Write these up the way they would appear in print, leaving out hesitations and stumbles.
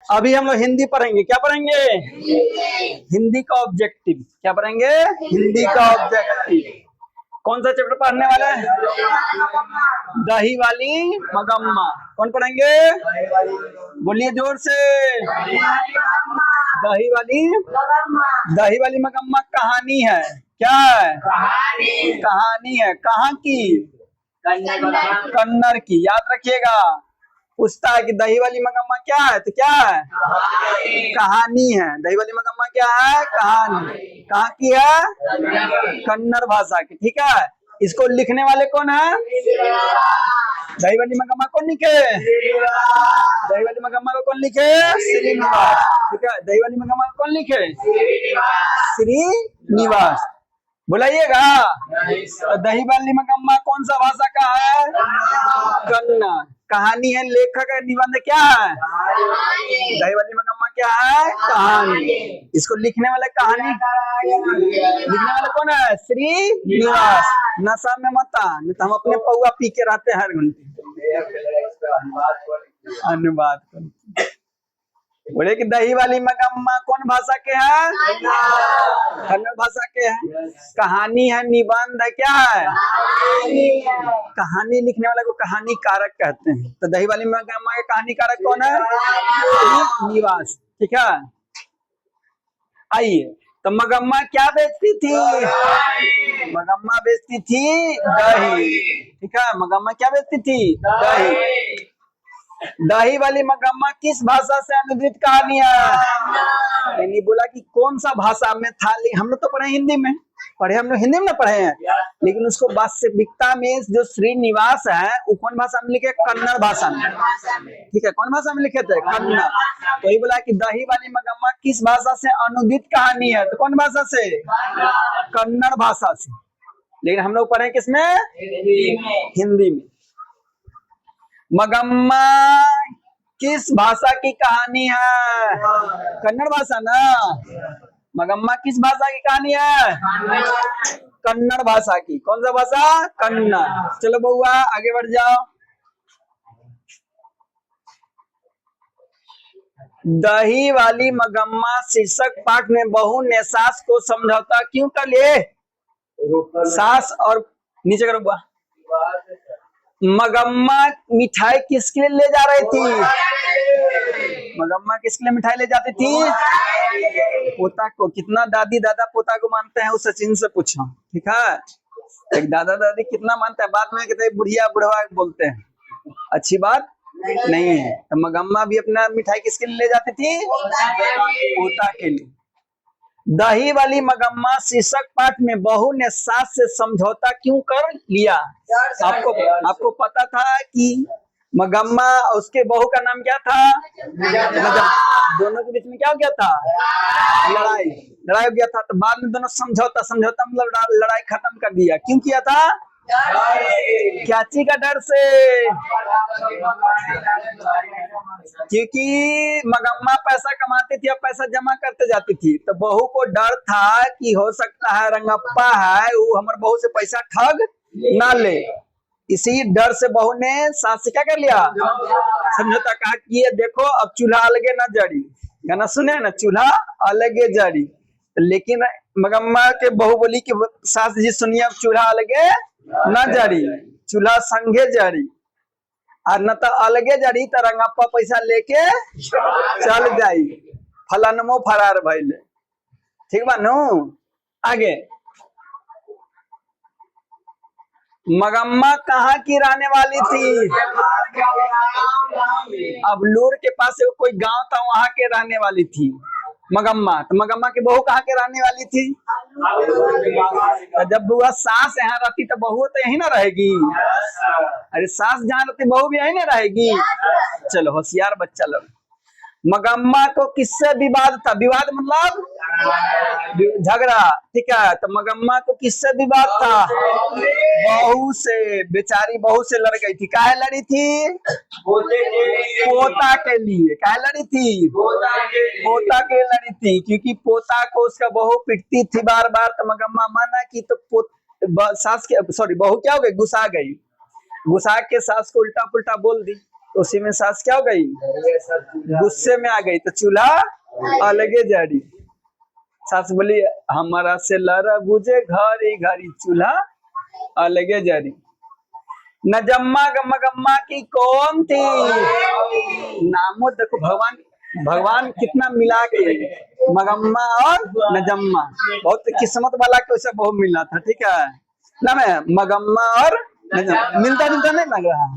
अभी हम लोग हिंदी पढ़ेंगे। क्या पढ़ेंगे? हिंदी का ऑब्जेक्टिव। क्या पढ़ेंगे? हिंदी का ऑब्जेक्टिव। कौन सा चैप्टर पढ़ने वाला है? दही वाली मगम्मा। कौन पढ़ेंगे? बोलिए जोर से। दही वाली मगम्मा कहानी है। क्या है? कहानी है। कहाँ की? कन्नड़ की। याद रखिएगा। पूछता है कि दही वाली मगम्मा क्या है, तो क्या है? कहानी है। दही वाली मगम्मा क्या है? कहानी। कहाँ की है? कन्नड़ भाषा की। ठीक है। इसको लिखने वाले कौन है? दही वाली मगम्मा कौन लिखे? दही वाली मगम्मा को कौन लिखे? श्रीनिवास। ठीक है। दही वाली मगम्मा को कौन लिखे? श्रीनिवास। बुलाइएगा। तो दही वाली मगम्मा कौन सा भाषा का है? कन्नड़। कहानी है। लेखक है। निबंध क्या है? दही वाली मगम्मा क्या है? कहानी। इसको लिखने वाले लिखने वाले कौन है? श्रीनिवास। नशा में मत आ, नहीं तो हम अपने पौआ पी के रहते हैं हर घंटे। अनुवाद बोले कि दही वाली मगम्मा कौन भाषा के हैं? कन्नड़ भाषा के हैं। कहानी है। निबंध है। क्या है? कहानी लिखने वाले को कहानी कारक कहते हैं। तो दही वाली मगम्मा के कहानी कारक कौन है? निवास। ठीक है। आइए, तो मगम्मा क्या बेचती थी? मगम्मा बेचती थी दही। ठीक है। मगम्मा क्या बेचती थी? दही। दही वाली मगम्मा किस भाषा से अनुदित कहानी है? मैंने बोला कि कौन सा भाषा में था। हम लोग तो पढ़े हिंदी में, हम लोग हिंदी में पढ़े हैं, लेकिन उसको वास्तविकता में जो श्रीनिवास है वो कौन भाषा में लिखे? कन्नड़ भाषा में। ठीक है। कौन भाषा में लिखे थे? कन्नड़। तो ये बोला कि दही वाली मगम्मा किस भाषा से अनुदित कहानी है? तो कौन भाषा से? कन्नड़ भाषा से। लेकिन हम लोग पढ़े किसमें? हिंदी में। मगम्मा किस भाषा की कहानी है? कन्नड़ भाषा ना। मगम्मा किस भाषा की कहानी है? कन्नड़ भाषा की। कौन सा भाषा? कन्नड़। चलो बउआ आगे बढ़ जाओ। दही वाली मगम्मा शीर्षक पाठ में बहू ने सास को समझौता क्यों कर लिए? सास और नीचे करो बुआ। मगम्मा मिठाई किसके लिए ले जा रही थी? मगम्मा किसके लिए मिठाई ले जाती थी? पोता को। कितना दादी दादा पोता को मानते हैं, उस सचिन से पूछो। ठीक है। एक दादा दादी कितना मानते हैं, बाद में कहते बुढ़िया बुढ़वा बोलते हैं, अच्छी बात नहीं है। तो मगम्मा भी अपना मिठाई किसके लिए ले जाती थी? पोता के लिए। दही वाली मगम्मा शीर्षक पाठ में बहू ने सास से समझौता क्यों कर लिया? आपको पता था कि मगम्मा और उसके बहू का नाम क्या था? दोनों के बीच में क्या हो गया था? लड़ाई हो गया था। तो बाद में दोनों समझौता मतलब लड़ाई खत्म कर दिया। क्यों किया था? क्या चीज का डर से? क्योंकि मगम्मा पैसा कमाती थी और पैसा जमा करते जाती थी, तो बहू को डर था कि हो सकता है रंगप्पा है वो हमारे बहू से पैसा ठग ना ले। इसी डर से बहू ने सास से क्या कर लिया? समझौता। कहा कि ये देखो अब चूल्हा अलगे ना जड़ी। गाना सुने ना, चूल्हा अलगे जड़ी। लेकिन मगम्मा के बहू बोली कि सास जी सुनिए, अब चूल्हा अलगे न जड़ी, चूल्हा संगे जड़ी, और न तो अलगे जड़ी तो रंगप्पा पैसा लेके चल जाई, फलानमो फरार भइले। ठीक बा नु। आगे, मगम्मा कहाँ की रहने वाली थी? अब लूर के पास कोई गांव था, वहां के रहने वाली थी मगम्मा। तो मगम्मा की बहू कहाँ के रहने वाली थी? तो जब बुआ सास यहाँ रहती तो बहू तो यही ना रहेगी। अरे सास जहाँ रहती बहू भी यही ना रहेगी। चलो होशियार बच्चा लोग। मगम्मा को किससे विवाद था? विवाद मतलब झगड़ा। ठीक है। तो मगम्मा को किससे विवाद था? बहू से। बेचारी बहू से लड़ गई थी। काहे लड़ी थी? पोता के लिए। काहे लड़ी थी? पोता के लड़ी थी, क्योंकि पोता को उसका बहू पिटती थी बार बार। तो मगम्मा माना की तो सास के बहू क्या हो गई? गुस्सा गई। गुस्सा के सास को उल्टा पुल्टा बोल दी। तो उसी में सास क्या हो गई, गुस्से में आ गई, तो चूल्हा अलगे जड़ी। सास बोली हमारा से लड़ा बुझे घड़ी घड़ी, चूल्हा अलगे जड़ी। नजम्मा गम्मा की कौन थी, नामो देखो भगवान कितना मिला के, मगम्मा और नजम्मा, बहुत किस्मत वाला के उसे बहुत मिला था। ठीक है ना, मैं मगम्मा और मिलता जुलता नहीं लग रहा है,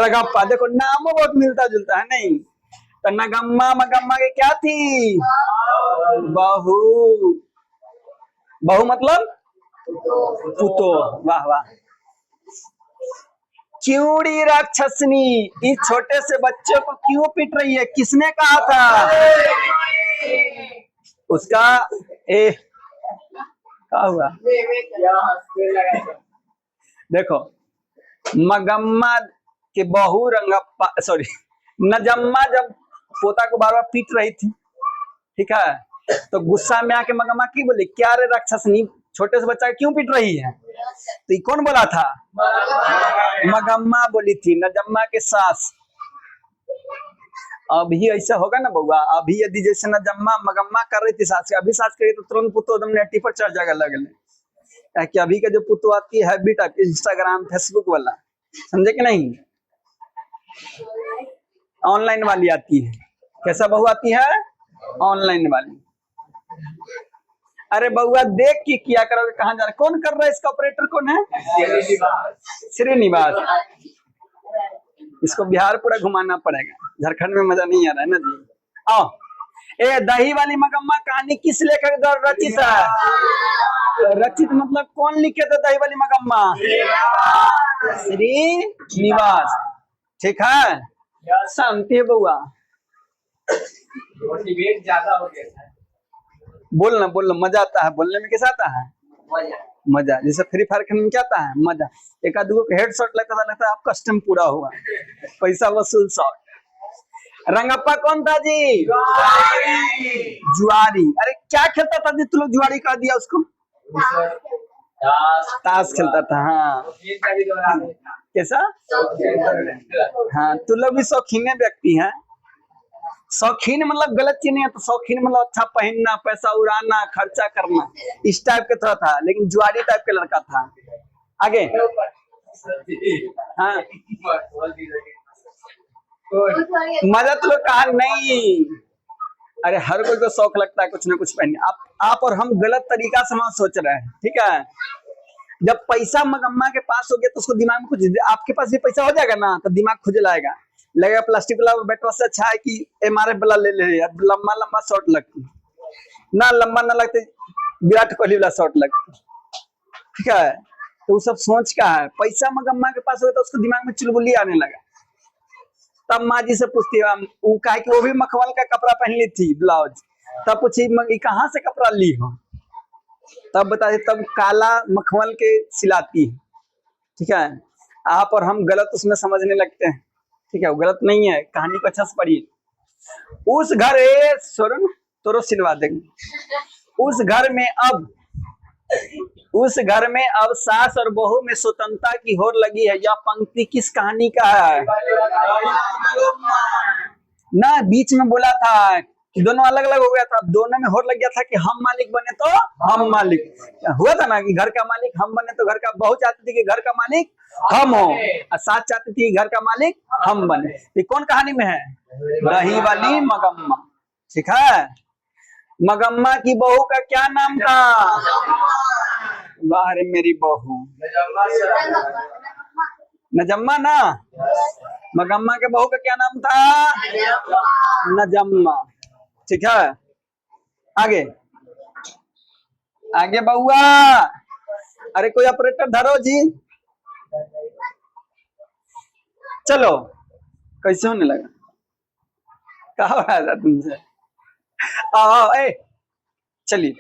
रगप्पा देखो नामो बहुत मिलता जुलता है नहीं। तो नगम्मा मगम्मा के क्या थी, बहू। बहू मतलब पुतो, वाह वाह। क्यूड़ी राक्षसनी, इस छोटे से बच्चे को क्यों पीट रही है, किसने कहा था, उसका क्या हुआ, देखो मगम्मा के बहू रंगप्पा सॉरी नजम्मा जब पोता को बार बार पीट रही थी, ठीक है, तो गुस्सा में आके मगम्मा की बोली क्या रे राक्षसनी, छोटे से बच्चा क्यों पीट रही है, तो कौन बोला था, मगम्मा बोली थी, नजम्मा के सास। अभी ऐसा होगा ना बउआ, अभी यदि जैसे नजम्मा मगम्मा कर रही थी सास के, अभी सास करी तो तुरंत पुतो एकदम नेटी पर चढ़ जाएगा लगने, कि अभी का जो पुतो आती है हैबिट आती है इंस्टाग्राम फेसबुक वाला, समझे कि नहीं, ऑनलाइन वाली आती है। कैसा बहू आती है, ऑनलाइन वाली। अरे बउआ देख के किया करोगे, कहाँ जा रहा, कौन कर रहा है इसका ऑपरेटर कौन है, श्रीनिवास। इसको बिहार पूरा घुमाना पड़ेगा, झारखंड में मजा नहीं आ रहा है ना जी। आओ, ए दही वाली मगम्मा कहानी किस लेखक द्वारा रचित है, रचित मतलब कौन लिखे थे दही वाली मगम्मा, श्रीनिवास। ठीक है, शांति है बउआ, ज्यादा हो गया, बोलना मजा आता है, बोलने में कैसा आता है, मजा। जैसे फ्री फायर खेलने में क्या आता है, मजा। एक आध को हेडशॉट लगता है आप कस्टम पूरा हुआ, पैसा वसूल शॉट। रंगप्पा कौन था जी, जुआरी। अरे क्या खेलता था जी, तू लोग जुआरी कर दिया उसको, ताश खेलता था। हाँ कैसा, हाँ तू लोग भी शौकीन व्यक्ति है। शौकीन मतलब गलत चीज नहीं है, तो शौकीन मतलब अच्छा पहनना, पैसा उड़ाना, खर्चा करना, इस टाइप के थोड़ा था, लेकिन जुआरी टाइप के लड़का था। आगे हाँ मजा तो कहा नहीं, अरे हर कोई को शौक लगता है कुछ ना कुछ पहनने। आप और हम गलत तरीका से सोच रहे हैं, ठीक है। जब पैसा मगम्मा के पास हो गया तो उसको दिमाग में कुछ, आपके पास भी पैसा हो जाएगा ना तो दिमाग खुद लाएगा, लगेगा प्लास्टिक वाला बैटवा से अच्छा है कि MRF वाला ले ले, लंबा लंबा शॉट लगती ना, लंबा ना लगते विराट कोहली वाला शॉट लगती, ठीक है। तो वो सब सोच का है, पैसा मगम्मा के पास हो गया तो उसको दिमाग में चुलबुली आने लगा। तब माँ जी से पूछती है, वो कहा कि वो भी मखमल का कपड़ा पहन ली थी ब्लाउज, तब पूछी कहाँ से कपड़ा ली हो, तब बता दे, तब काला मखमल के सिलाती है, ठीक है। आप और हम गलत उसमें समझने लगते हैं, ठीक है, वो गलत नहीं है, कहानी को अच्छा से पढ़िए। उस घर तोरो सिलवा देंगे। उस घर में अब सास और बहू में स्वतंत्रता की होड़ लगी है। यह पंक्ति किस कहानी का है ना, बीच में बोला था कि दोनों अलग अलग हो गया था, दोनों में होड़ लग गया था कि हम मालिक बने तो हम मालिक हुआ था ना, कि घर का मालिक हम बने तो घर का, बहू चाहती थी कि घर का मालिक हम हो, और सास चाहती थी घर का मालिक हम बने। ये कौन कहानी में है, दही वाली मगम्मा, ठीक है। मगम्मा की बहू का क्या नाम था, वाह रे मेरी बहू, नजम्मा ना, मगम्मा के बहू का क्या नाम था, नजम्मा, ठीक है। आगे बउआ, अरे कोई ऑपरेटर धरो जी, चलो कैसे होने लगा, कहा हो रहा था तुमसे, चलिए।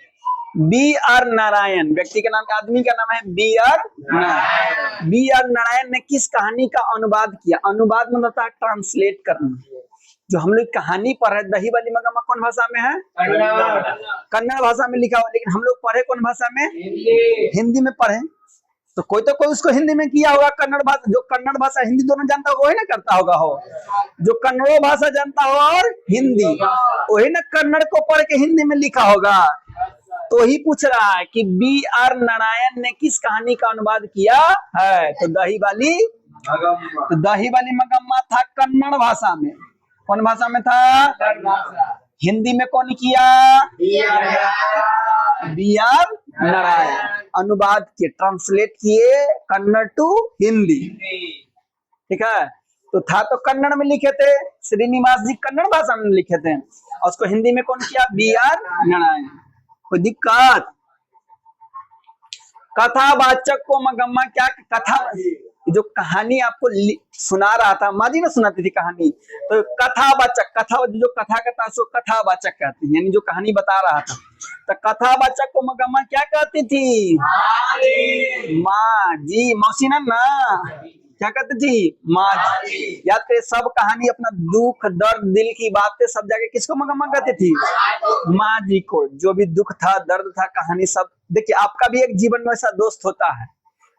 BR नारायण व्यक्ति का नाम, आदमी का नाम है BR नारायण। BR नारायण ने किस कहानी का अनुवाद किया, अनुवाद मतलब होता है ट्रांसलेट करना। जो हम लोग कहानी पढ़ रहे, दही वाली मगम्मा कौन भाषा में है, कन्नड़ भाषा में लिखा हुआ, लेकिन हम लोग पढ़े कौन भाषा में, हिंदी में पढ़े। तो कोई उसको हिंदी में किया होगा। कन्नड़ भाषा, जो कन्नड़ भाषा हिंदी दोनों जानता होगा वही ना करता होगा। हो जो कन्नड़ भाषा जानता हो और हिंदी, वही ना कन्नड़ को पढ़ के हिंदी में लिखा होगा। तो ही पूछ रहा है कि B.R. नारायण ने किस कहानी का अनुवाद किया है। तो दही वाली मगम्मा था कन्नड़ भाषा में। कौन भाषा में था? हिंदी में कौन किया? B.R. नारायण अनुवाद किए, ट्रांसलेट किए कन्नड़ टू हिंदी। ठीक है, तो था तो कन्नड़ में लिखे थे, श्रीनिवास जी कन्नड़ भाषा में लिखे थे, और उसको हिंदी में कौन किया? B.R. नारायण। कोई दिक्कत? कथावाचक को मगम्मा क्या कथा, जो कहानी आपको सुना रहा था, माँ जी ने सुनाती थी कहानी, तो कथावाचक, कथा जो कथा कहता है सो कथावाचक कहती है, यानी जो कहानी बता रहा था। तो कथावाचक को मगम्मा क्या कहती थी? माँ जी, मौसी ना क्या कहती थी? माँ जी। या तो सब कहानी अपना दुख दर्द दिल की बातें सब जगह किसको मगम्मा कहती थी? माँ जी को। जो भी दुख था, दर्द था, कहानी सब। देखिए, आपका भी एक जीवन में ऐसा दोस्त होता है,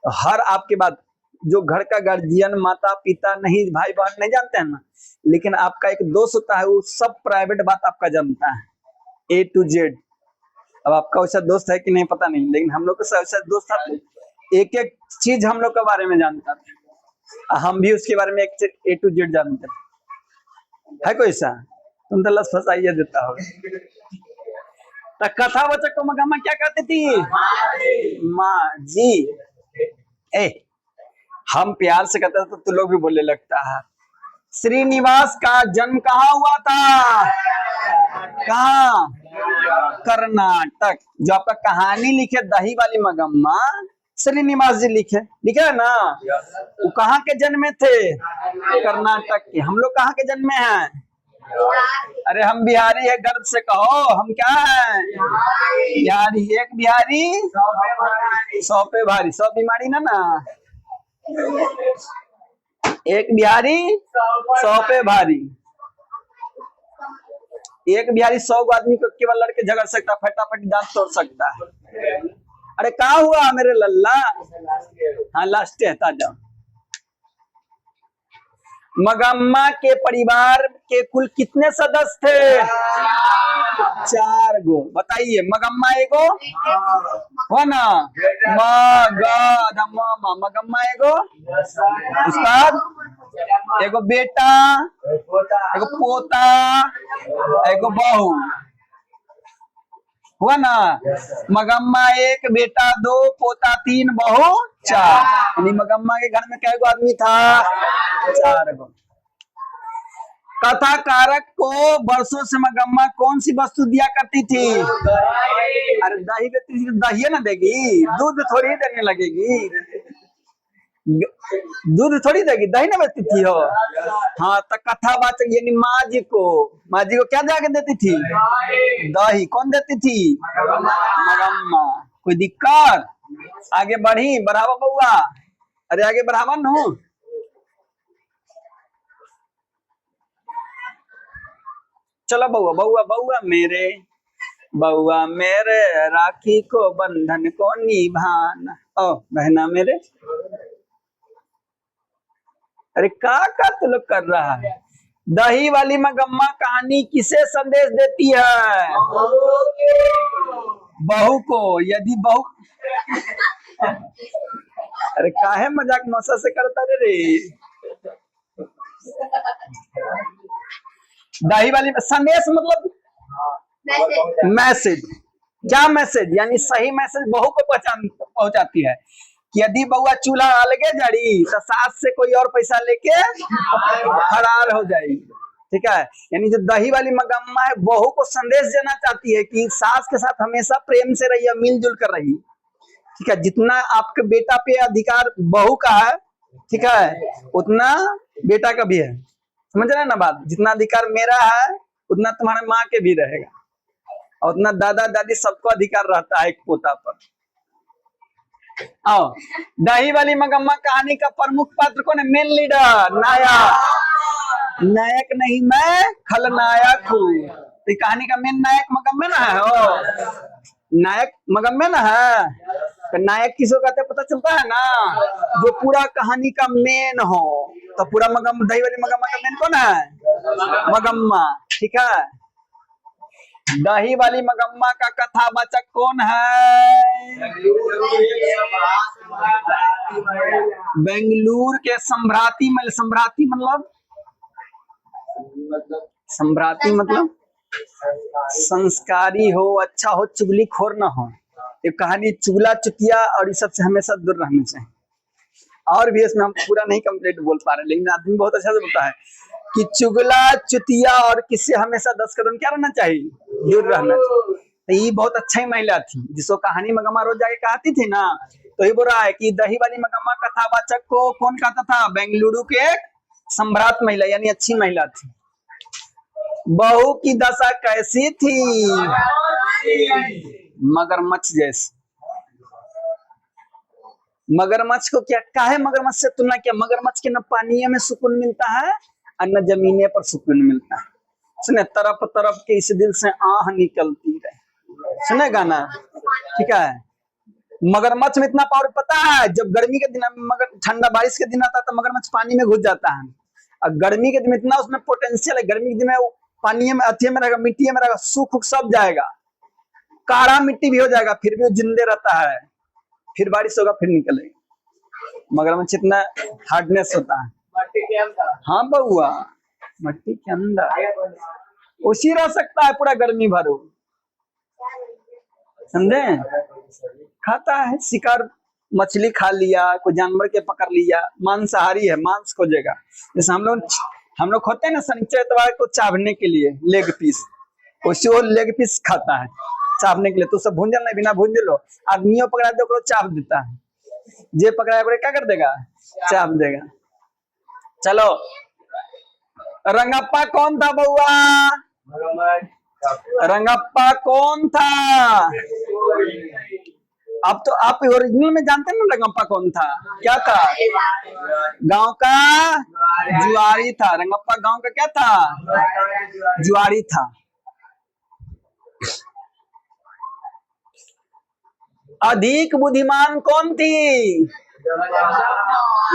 हर आपके बाद जो घर का गार्जियन, माता पिता नहीं, भाई बहन नहीं जानते हैं ना, लेकिन आपका एक दोस्त होता है, वो सब प्राइवेट बात आपका जानता है A to Z। अब आपका वैसा दोस्त है कि नहीं पता नहीं, लेकिन हम लोग का वैसा दोस्त था, एक एक चीज हम लोग के बारे में जानता था। हम भी उसके बारे में एक A to Z जानते है। कोई ऐसा? तुम तो लस फसाइए देता होगा। तो कथावाचक को मगम्मा क्या कहती थी? माँ जी। ए, हम प्यार से कहते तो तू लोग भी बोलने लगता है। श्रीनिवास का जन्म कहाँ हुआ था? कहाँ? कर्नाटक। जो आपका कहानी लिखे दही वाली मगम्मा, श्रीनिवास जी लिखे है ना, वो कहाँ के जन्मे थे? कर्नाटक के। हम लोग कहाँ के जन्मे हैं? अरे हम बिहारी है, गर्व से कहो। हम क्या है? बिहारी। एक बिहारी 100 पे भारी। 100 बीमारी ना एक बिहारी 100 पे भारी। एक बिहारी 100 आदमी को केवल लड़के झगड़ सकता, फटाफट दांत तोड़ सकता है। अरे कहाँ हुआ मेरे लल्ला? हाँ, लास्ट है ताजा। मगम्मा के परिवार के कुल कितने सदस्य थे? 4 गो। बताइए, मगम्मा एगो हो ना, मगम्मा एगो, उसका एगो बेटा, एगो पोता, एगो बहू, हुआ ना। मगम्मा 1, बेटा 2, पोता 3, बहू 4। यानी मगम्मा के घर में कै गो आदमी था? 4 गो। कथाकारक को वर्षों से मगम्मा कौन सी वस्तु दिया करती थी? अरे दही देती थी। दही ना देगी, दूध थोड़ी देने लगेगी। दूध थोड़ी देगी, दही ना बेचती थी हो। हाँ, तो कथावाचक यानी माँ जी को क्या जाके देती थी? दही। कौन देती थी? मगम्मा। कोई दिक्कत? आगे बढ़ी, बढ़ावा बउआ। अरे आगे बढ़ावा नु। चलो बउआ मेरे राखी को बंधन को निभाना। ओ बहना मेरे। अरे का तू लोग कर रहा है? दही वाली मगम्मा कहानी किसे संदेश देती है? बहू को। यदि बहू अरे काहे मजाक मौसा से करता रे? दही वाली संदेश मतलब मैसेज। क्या मैसेज? यानी सही मैसेज बहू को पहुंचाती है कि यदि बउआ चूल्हा अलगे जड़ी तो सास से कोई और पैसा लेके फरार हो जाएगी। ठीक है, यानी जो दही वाली मगम्मा है, बहू को संदेश देना चाहती है कि सास के साथ हमेशा प्रेम से रहिए, मिलजुल कर रहिए। ठीक है, जितना आपके बेटा पे अधिकार बहू का है, ठीक है, उतना बेटा का भी है। समझ रहे हैं ना बात? जितना अधिकार मेरा है उतना तुम्हारे माँ के भी रहेगा, और उतना दादा दादी सबको अधिकार रहता है एक पोता पर। आओ, दही वाली मगम्मा कहानी का प्रमुख पात्र कौन है? मेन लीडर, नायक नहीं, मैं खलनायक हूँ। तो कहानी का मेन नायक मगम्मे ना है। नायक मगम्मे ना है। तो नायक किसको कहते हैं पता चलता है ना, जो पूरा कहानी का मेन हो। तो पूरा मगम दही वाली मगम्मा का मेन कौन है? मगम्मा, ठीक है। दही वाली मगम्मा का कथावाचक कौन है? बेंगलुरु के सम्भ्राती सम्भ्राती मतलब सम्भ्राती मतलब संस्कारी हो, अच्छा हो, चुगलीखोर ना हो। ये कहानी चुगला चुतिया और इस सबसे हमेशा दूर रहना चाहिए। और भी इसमें हम पूरा नहीं कंप्लीट बोल पा रहे, लेकिन आदमी बहुत अच्छा से बोलता है कि चुगला चुतिया और किससे हमेशा 10 कदम क्या रहना चाहिए, दूर रहना चाहिए। तो ये बहुत अच्छा ही महिला थी जिसको कहानी मगम्मा रोज जाके कहती थी ना। तो ये बोल रहा है कि दही वाली मगम्मा कथावाचक को कौन कहता था? बेंगलुरु के सम्राट महिला, यानी अच्छी महिला थी। बहू की दशा कैसी थी? मगरमच्छ जैसी। मगरमच्छ को क्या काहे मगरमच्छ से तुलना किया? मगरमच्छ के न पानी में सुकून मिलता है और न जमीने पर सुकून मिलता है। सुने, तरफ तरफ के इस दिल से आह निकलती रहे। सुने गाना, ठीक है। मगरमच्छ में इतना पावर पता है, जब गर्मी के दिन मगर ठंडा बारिश के दिन आता है तो मगरमच्छ पानी में घुस जाता है। और गर्मी के दिन इतना उसमें पोटेंशियल है, गर्मी के दिन में वो पानी में अथी में रहेगा, मिट्टी में रहेगा, सूख सब जाएगा, काड़ा मिट्टी भी हो जाएगा, फिर भी वो जिंदे रहता है। फिर बारिश होगा फिर निकलेगा। मगरमच्छ इतना हार्डनेस होता है। मट्टी के अंदर, हाँ बउआ, मट्टी के अंदर उसी रह सकता है पूरा गर्मी भर। समझे? खाता है, शिकार मछली खा लिया, कोई जानवर के पकड़ लिया, मांसाहारी है, मांस खोजेगा। जैसे हम लोग होते हैं ना शनिचर इतवार को चावने के लिए लेग पीस, उसी वो लेग पीस खाता है चावने के लिए। तो सब भूंजल नहीं, बिना भूंजे लो। आदमियों पकड़ा दे चाप देता है, जे पकड़ा क्या कर देगा? चाप देगा। चलो, रंगप्पा कौन था बउआ? रंगप्पा कौन था? अब तो आप ओरिजिनल में जानते हैं ना रंगप्पा कौन था? क्या था? गांव का जुआरी था। रंगप्पा गांव का क्या था? जुआरी था। अधिक बुद्धिमान कौन थी?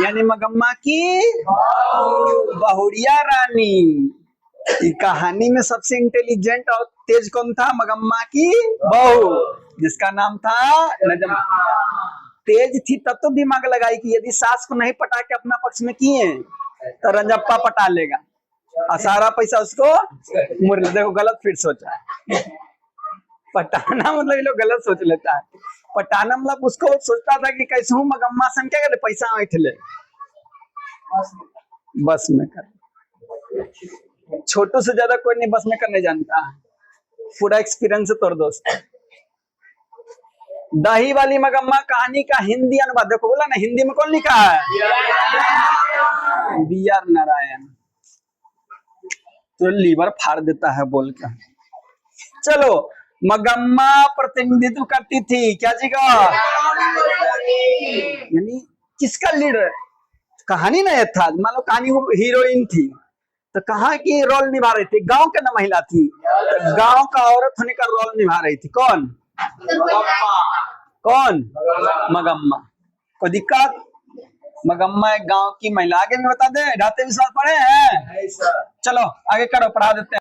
यानी मगम्मा की बहुरिया रानी। कहानी में सबसे इंटेलिजेंट और तेज कौन था? मगम्मा की बहू, जिसका नाम था नजम। तेज थी तब तो दिमाग लगाई कि यदि सास को नहीं पटा के अपना पक्ष में किए तो रंजप्पा पटा लेगा और सारा पैसा उसको मुरली। देखो गलत फिर सोचा, पटाना मतलब ये लोग गलत सोच लेता है। पटाना मतलब उसको सोचता था कि कैसे हूँ मगम्मा से क्या करे, पैसा ऐठ ले, बस में कर। छोटू से ज्यादा कोई नहीं बस में करने जानता है, पूरा एक्सपीरियंस है तोर दोस्त। दही वाली मगम्मा कहानी का हिंदी अनुवाद देखो, बोला ना हिंदी में कौन लिखा है? बी.आर. नारायण। तो लीवर फाड़ देता है बोल कर। चलो, मगम्मा प्रतिनिधित्व करती थी क्या जी का? यानी किसका लीडर? कहानी ना था, मान लो कहानी वो हीरोइन थी तो कहाँ की रोल निभा रही थी? गांव के ना महिला थी, तो गांव का औरत होने का रोल निभा रही थी। कौन? कौन? मगम्मा। कोई दिक्कत? मगम्मा एक गांव की महिला। आगे भी बता दे, ढाते विश्वास पढ़े हैं? चलो आगे करो, पढ़ा देते हैं।